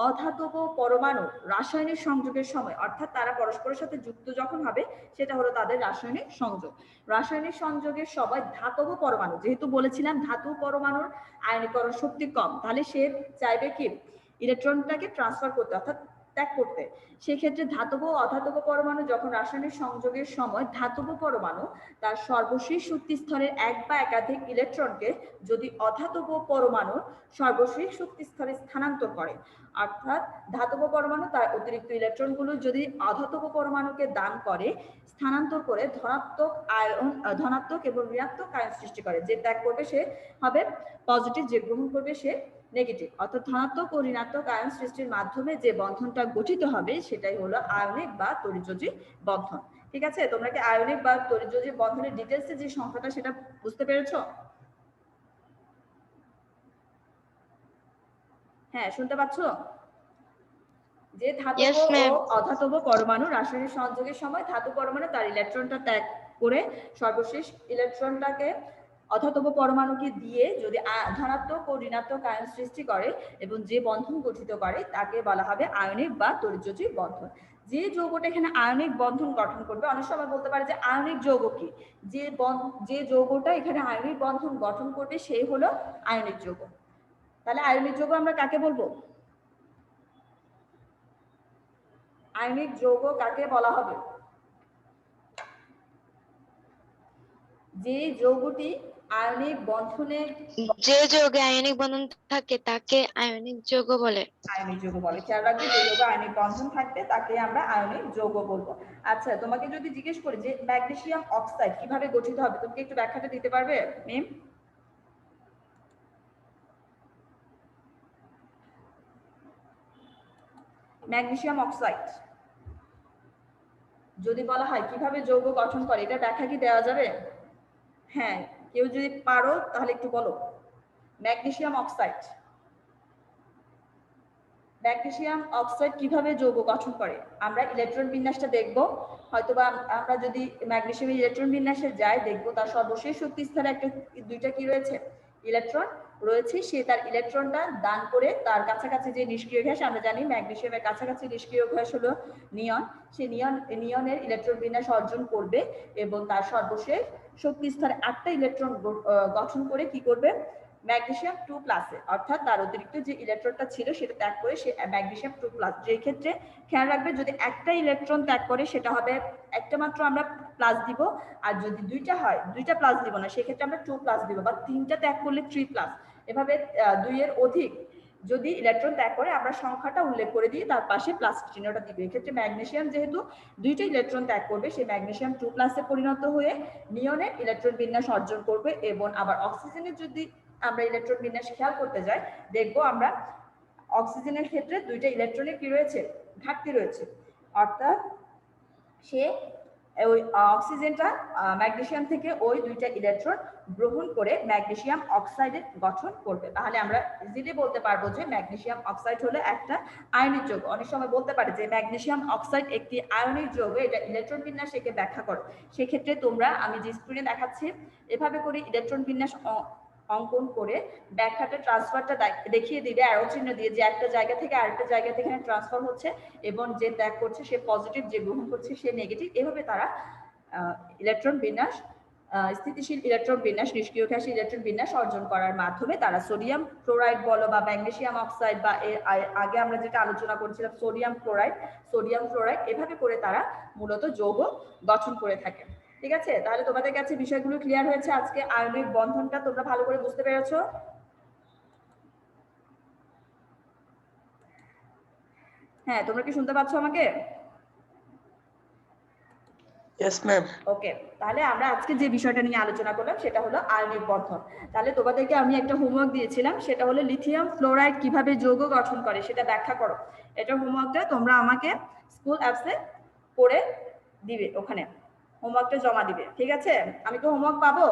অধাতব পরমাণু রাসায়নিক সংযোগের সময়, অর্থাৎ তারা পরস্পরের সাথে যুক্ত যখন হবে সেটা হলো তাদের রাসায়নিক সংযোগ। রাসায়নিক সংযোগের সময় ধাতব পরমাণু, যেহেতু বলেছিলাম ধাতু পরমাণুর আয়নীকরণ শক্তি কম, তাহলে সে চাইবে কি ইলেকট্রনটাকে ট্রান্সফার করতে অর্থাৎ ত্যাগ করতে। সেক্ষেত্রে ধাতব ও অধাতব পরমাণু যখন রাসায়নিক সংযোগের সময় ধাতব পরমাণু তার সর্বশেষ শক্তি স্তরের এক বা একাধিক ইলেকট্রনকে যদি অধাতব পরমাণু সর্বশেষ শক্তি স্তরে স্থানান্তর করে, অর্থাৎ ধাতব পরমাণু তার অতিরিক্ত ইলেকট্রনগুলো যদি অধাতব পরমাণুকে দান করে, স্থানান্তর করে ধনাত্মক এবং ঋণাত্মক আয়ন সৃষ্টি করে। যে ত্যাগ করবে সে হবে পজিটিভ, যে গ্রহণ করবে সে নেগেটিভ। অর্থাৎ ধনাত্মক ও ঋণাত্মক আয়ন সৃষ্টির মাধ্যমে যে বন্ধনটা গঠিত হবে সেটাই হলো আয়নিক বা তড়িৎদ্বন্দ্বী বন্ধন। ঠিক আছে, তোমরা কি আয়নিক বা তড়িৎদ্বন্দ্বী বন্ধনের ডিটেলসে যে সংখ্যাটা সেটা বুঝতে পেরেছো? হ্যাঁ, শুনতে পাচ্ছ? যে ধাতব ও অধাতব পরমাণু রাসায়নিক সংযোগের সময় ধাতু পরমাণু তার ইলেকট্রনটা ত্যাগ করে সর্বশেষ ইলেকট্রনটাকে অধাতব পরমাণুকে দিয়ে যদি ধনাত্মক ও ঋণাত্মক আয়ন সৃষ্টি করে এবং যে বন্ধন গঠিত করে তাকে বলা হবে আয়নিক বা তড়িৎদ্বন্দ্বী বন্ধন। যে যৌগটা এখানে আয়নিক বন্ধন গঠন করবে, অনেক সময় বলতে পারে যে আয়নিক যৌগ কি, যে যৌগটা এখানে আয়নিক বন্ধন গঠন করবে সেই হলো আয়নিক যৌগ। তাহলে আয়নিক যৌগ আমরা কাকে বলবো? আয়নিক যৌগ কাকে বলা হবে? যে যৌগটি আয়নিক বন্ধনে, যে যৌগে আয়নিক বন্ধন থাকে তাকে আয়নিক যৌগ বলে। আয়নিক যৌগ বলে। খেয়াল রাখবে, যে যৌগ আয়নিক বন্ধন থাকবে তাকে আমরা আয়নিক যৌগ বলবো। আচ্ছা, তোমাকে যদি জিজ্ঞেস করি যে ম্যাগনেসিয়াম অক্সাইড কিভাবে গঠিত হবে, তুমি কি একটু ব্যাখ্যাটা দিতে পারবে মিম? ম্যাগনেসিয়াম অক্সাইড যদি বলা হয় কিভাবে যৌগ গঠন করে, এটা ব্যাখ্যা কি দেওয়া যাবে? হ্যাঁ, কেউ যদি পারো তাহলে একটু বলো। ম্যাগনেসিয়াম অক্সাইড কিভাবে যৌগ গঠন করে? আমরা ইলেকট্রন বিন্যাসটা দেখব, হয়তোবা আমরা যদি ম্যাগনেসিয়ামের ইলেকট্রন বিন্যাসে যাই দেখব তার সর্বশেষ শক্তি স্তরে দুইটা কি রয়েছে, ইলেকট্রন রয়েছে। সে তার ইলেকট্রনটা দান করে তার কাছাকাছি যে নিষ্ক্রিয় গ্যাস, আমরা জানি ম্যাগনেসিয়ামের কাছাকাছি নিষ্ক্রিয় গ্যাস হলো নিয়ন, সেই নিয়নের ইলেকট্রন বিন্যাস অর্জন করবে এবং তার সর্বশেষ শক্তি স্তরে 8টা ইলেকট্রন গঠন করে কি করবে, ম্যাগনেসিয়াম 2+, অর্থাৎ তার অতিরিক্ত যে ইলেকট্রনটা ছিল সেটা ত্যাগ করে সে ম্যাগনেসিয়াম 2+। যে ক্ষেত্রে খেয়াল রাখবে যদি একটা ইলেকট্রন ত্যাগ করে সেটা হবে একটা মাত্র আমরা প্লাস দিব, আর যদি 2টা হয় 2টা প্লাস দিব না, সেক্ষেত্রে আমরা 2 প্লাস দিব, বা 3টা ত্যাগ করলে 3 প্লাস। এভাবে 2 এর অধিক যদি ইলেকট্রন ত্যাগ করে আমরা সংখ্যাটা উল্লেখ করে দিয়ে তার পাশে প্লাস চিহ্নটা দিব। এক্ষেত্রে ম্যাগনেসিয়াম যেহেতু 2টা ইলেকট্রন ত্যাগ করবে, সেই ম্যাগনেসিয়াম 2 প্লাসে পরিণত হয়ে নিয়নের ইলেকট্রন বিন্যাস অর্জন করবে। এবং আবার অক্সিজেনের যদি আমরা ইলেকট্রন বিন্যাস খেয়াল করতে যাই, দেখবো আমরা অক্সিজেনের ক্ষেত্রে 2টা ইলেকট্রনের কি রয়েছে, ঘাটতি রয়েছে, অর্থাৎ সে ওই অক্সিজেনটা ম্যাগনেসিয়াম থেকে ওই 2টা ইলেকট্রন গ্রহণ করে ম্যাগনেসিয়াম অক্সাইডের গঠন করবে। তাহলে আমরা ইজিলি বলতে পারবো যে ম্যাগনেসিয়াম অক্সাইড হলো একটা আয়নিক যৌগ। অনেক সময় বলতে পারে যে ম্যাগনেসিয়াম অক্সাইড একটি আয়নিক যৌগ, এটা ইলেকট্রন বিন্যাস একে ব্যাখ্যা করো। সেক্ষেত্রে তোমরা, আমি যে স্ক্রিনে দেখাচ্ছি এভাবে করে ইলেকট্রন বিন্যাস অঙ্কন করে ব্যাখ্যাটা ট্রান্সফারটা দেখিয়ে দিবে অ্যারো চিহ্ন দিয়ে, যে একটা জায়গা থেকে আরেকটা জায়গাতে এখানে ট্রান্সফার হচ্ছে এবং যে ত্যাগ করছে সে পজিটিভ, যে গ্রহণ করছে সে নেগেটিভ। এভাবে তারা ইলেকট্রন বিন্যাস, স্থিতিশীল ইলেকট্রন বিন্যাস, নিষ্ক্রিয় গ্যাসীয় ইলেকট্রন বিন্যাস অর্জন করার মাধ্যমে তারা সোডিয়াম ক্লোরাইড বলো বা ম্যাগনেসিয়াম অক্সাইড বা এর আগে আমরা যেটা আলোচনা করেছিলাম সোডিয়াম ক্লোরাইড, এভাবে করে তারা মূলত যৌগ গঠন করে থাকে। ঠিক আছে, তাহলে তোমাদের কাছে বিষয়গুলো ক্লিয়ার হয়েছে। আজকে আয়নিক বন্ধনটা তোমরা ভালো করে বুঝতে পেরেছো? হ্যাঁ, তোমরা কি শুনতে পাচ্ছ আমাকে? Yes ma'am. ওকে, তাহলে আমরা আজকে যে বিষয়টা নিয়ে আলোচনা করলাম সেটা হলো আয়নিক বন্ধন। তাহলে তোমাদেরকে আমি একটা হোমওয়ার্ক দিয়েছিলাম, সেটা হলো লিথিয়াম ফ্লোরাইড কিভাবে যৌগ গঠন করে সেটা ব্যাখ্যা করো। এটা হোমওয়ার্কটা তোমরা আমাকে স্কুল অ্যাপসে করে দিবে, ওখানে হোমওয়ার্কটা জমা দিবে। ঠিক আছে, আমি তো হোমওয়ার্ক পাবো?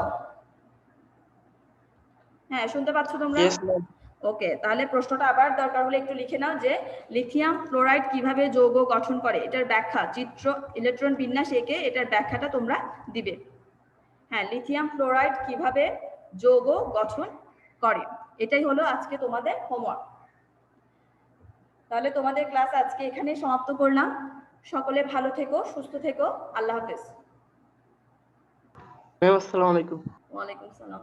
হ্যাঁ, শুনতে পাচ্ছ তোমরা? Yes ma'am. ওকে, তাহলে প্রশ্নটা আবার দরকার হলে একটু লিখে নাও যে লিথিয়াম ফ্লোরাইড কিভাবে যৌগ গঠন করে, এটার ব্যাখ্যা চিত্র ইলেকট্রন বিন্যাস এঁকে এটার ব্যাখ্যাটা তোমরা দিবে। হ্যাঁ, লিথিয়াম ফ্লোরাইড কিভাবে যৌগ গঠন করে, এটাই হলো আজকে তোমাদের হোমওয়ার্ক। তাহলে তোমাদের ক্লাস আজকে এখানেই সমাপ্ত করলাম। সকলে ভালো থেকো, সুস্থ থেকো। আল্লাহ হাফেজ। ম্যাম আসসালামু আলাইকুম। ওয়ালাইকুম সালাম।